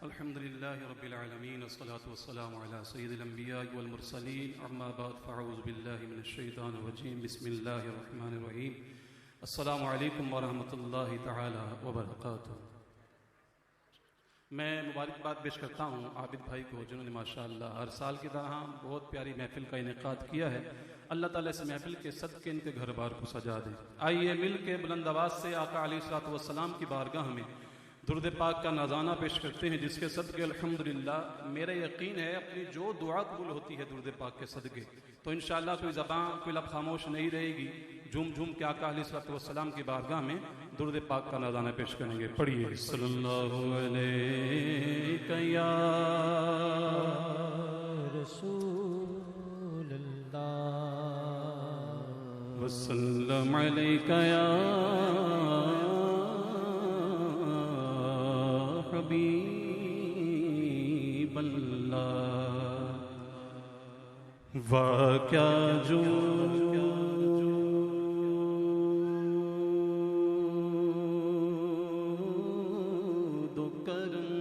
الحمد لله رب العالمين والصلاة والسلام على سيد الأنبياء والمرسلين أما بعد فأعوذ بالله من الشيطان الرجيم بسم الله الرحمن الرحيم السلام علیکم ورحمۃ اللہ تعالی وبرکاتہ۔ میں مبارکباد پیش کرتا ہوں عابد بھائی کو جنہوں نے ماشاءاللہ ہر سال کی طرح بہت پیاری محفل کا انعقاد کیا ہے۔ اللہ تعالیٰ اس محفل کے صدقے ان کے گھر بار کو سجا دے۔ آئیے مل کے بلند آواز سے آقا علیہ الصلوۃ والسلام کی بارگاہ میں درود پاک کا نذرانہ پیش کرتے ہیں، جس کے صدقے الحمدللہ میرا یقین ہے اپنی جو دعا قبول ہوتی ہے درود پاک کے صدقے، تو انشاءاللہ کوئی زبان کوئی لب خاموش نہیں رہے گی۔ جھوم جھوم کے آقا علیہ الصلوۃ والسلام کی بارگاہ میں درود پاک کا نذرانہ پیش کریں گے۔ پڑھیے صلی اللہ علیہ یا رسول اللہ وسلم علیک یا حبیب اللہ۔ واہ کیا جو دو کرم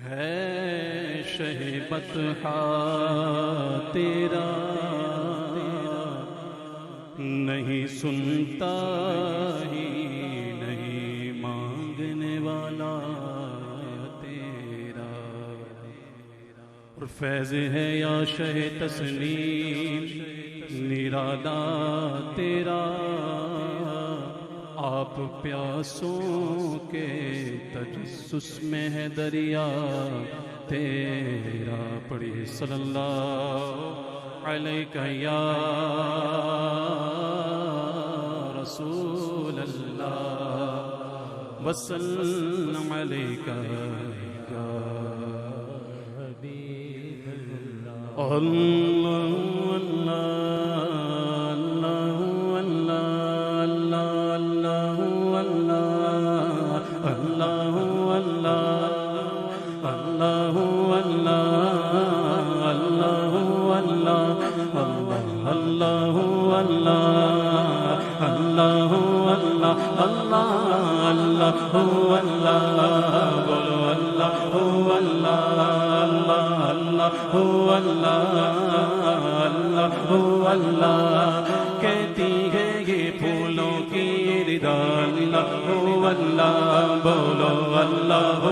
ہے شہ بطحا تیرا، نہیں سنتا ہی فیض ہے یا شہ تسلیم نرالا تیرا، آپ پیاسوں کے تجسس میں ہے دریا تیرا۔ پڑھیے صلی اللہ علیہ یا رسول اللہ وسلم علیہ یا اللہ کہتی ہے یہ پھولوں کی ردا، اللہ بولو اللہ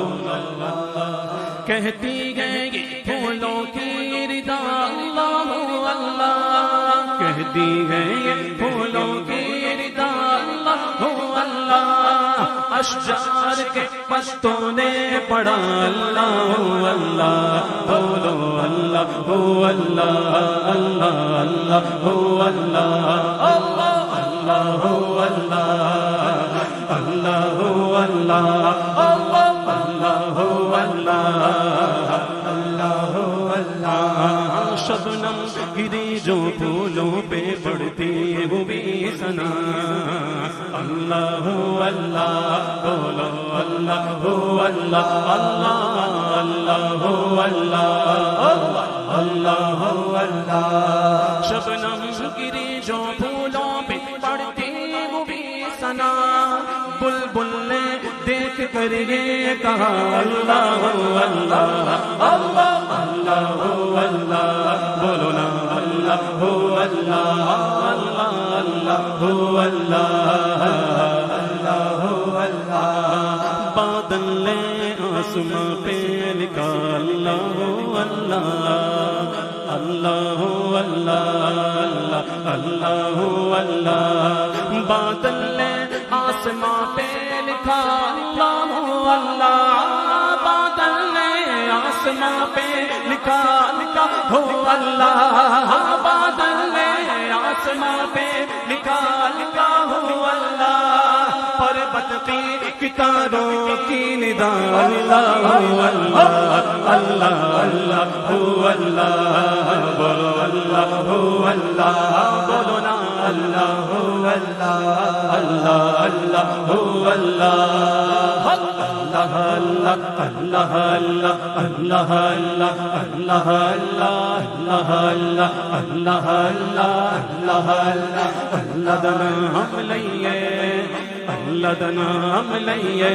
کہتی ہے یہ پھولوں کی ردا، اللہ کہتی ہے یہ پھولوں کی ردا، اللہ اشجار کے پستوں نے پڑھا اللہ بولو اللہ اللہ اللہ اللہ اللہ شبنم گری جو پھولوں پہ پڑتی ہوئی ثنا، اللہ بولو اللہ اللہ شبنم گری جو پھولوں پہ پڑتی ہوئی ثنا، بلبل نے دیکھ کر یہ کہا اللہ بولو نا اللہ بادل نے آسماں پہ لکھا اللہ بادل نے آسماں پہ لکھا بادل نے آسماں پہ لکھا ہو اللہ، بادل نے آسماں پہ لکھا ہو اللہ، پربت کی ستاروں کی ندا بولو نا مولد نام لئیے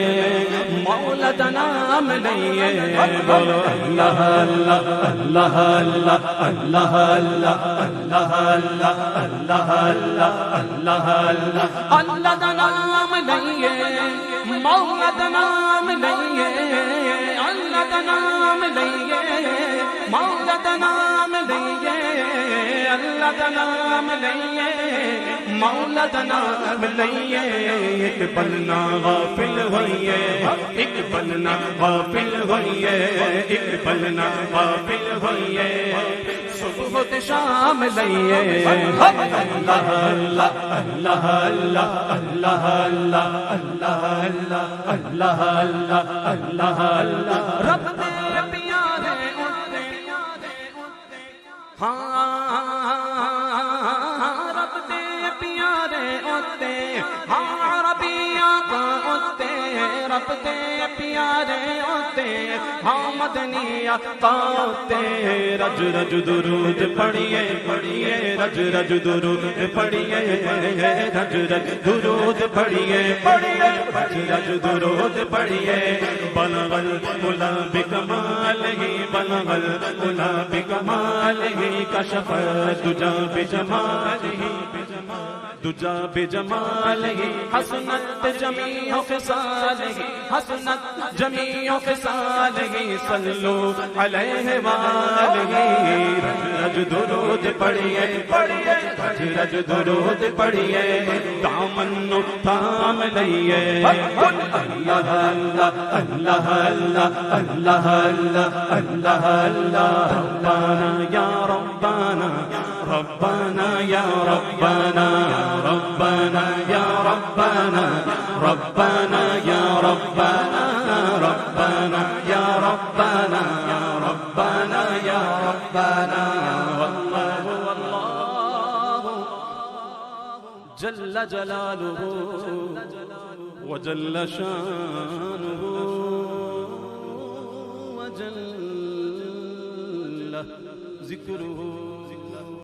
مولد نام لئیے بولو اللہ اللہ اللہ اللہ اللہ اللہ اللہ اللہ اللہ اللہ اللہ نام لئیے مولد نام لئیے اللہ نام لئیے مولد نام لئیے اللہ نام لئیے مولد نام لئیے ایک پل نہ غافل ہوئیے ایک پل نہ غافل ہوئیے ایک پل نہ غافل ہوئیے صبح و شام لئیے اللہ اللہ اللہ اللہ اللہ اللہ اللہ اللہ اللہ اللہ رب دے پیارے رب دے پیارے اتے ربی آقا اتے رب دے پیارے اتے مدنی آقا اتے رج رج درود پڑھیے پڑھیے رج رج درود پڑھیے رج رج درود پڑھیے رج رج درود پڑھیے بلغ العلا بکمالہ بلغ العلا بکمالہ کشف الدجا بجمالہ دجا بجمالہ حسنت جمیع خصالہ حسنت جمیع خصالہ صلو علیہ وآلہ رج رج درود پڑھیے رج رج درود پڑھیے دامن تھام لئیے اللہ اللہ اللہ اللہ اللہ اللہ اللہ ربنا یا ربنا ربنا یا ربنا ربنا یا ربنا ربنا یا ربنا ربنا یا ربنا ربنا یا ربنا واللہ واللہ جل جلالہ وجل شانہ وجل ذکرہ